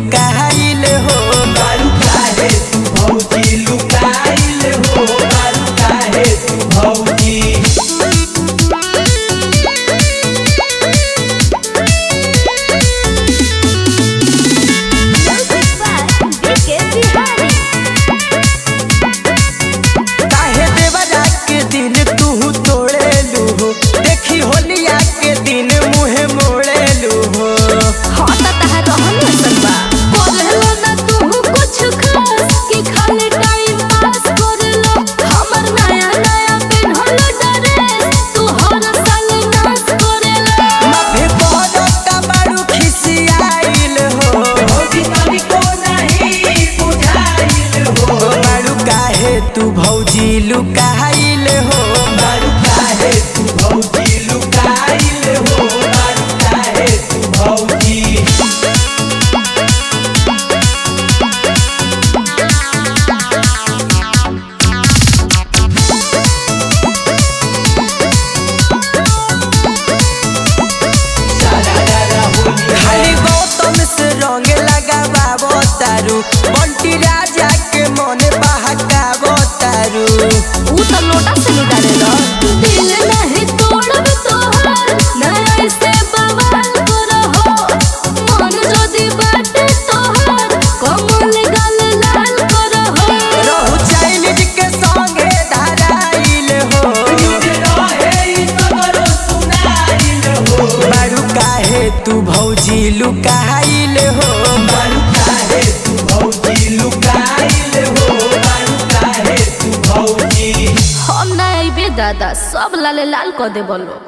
लुकाइल हो। बारू काहे तू भौजी लुकाइल हो, बारू काहे तू भौजी। काहे देवरा के दिल तू तोड़े लू हो, देखी होलिया के दिन मुहे मोड़े लू हो। हाँ त तहार रहन असन बा बोललो ना तू कुछ खास कि खाली टाइम पास करलो। हमर नया नया पेन्हल ड्रेस तू हर साल नाच करेला। माफे पड़ता बारू खिसियाइल हो, भौजी तनिको नहीं बुझाइल हो, बारू काहे तू भौजी लुकाइल हो। बारू काहे तू भौजी लुकाइल हो, बारू काहे तू भौजी। खाली गौतम से रंग लगाबो तारू, बंटी राजा के मन बहकाबो तारू। ऊ त लोटा से लुटारेला। दिल नहीं तोड़ब तोहार ना ऐसे बवाल करहो। मन जदी बाटे तोहार कमल गाल लाल करहो। रहु चाइनीज के संगे धराइल हो, बारू काहे तू भौजी लुकाइल हो। बारू काहे तू भौजी लुकाइल हो, बारू काहे तू भौजी। हम ना आइबे दादा सब लाले लाल कर दे बोलो।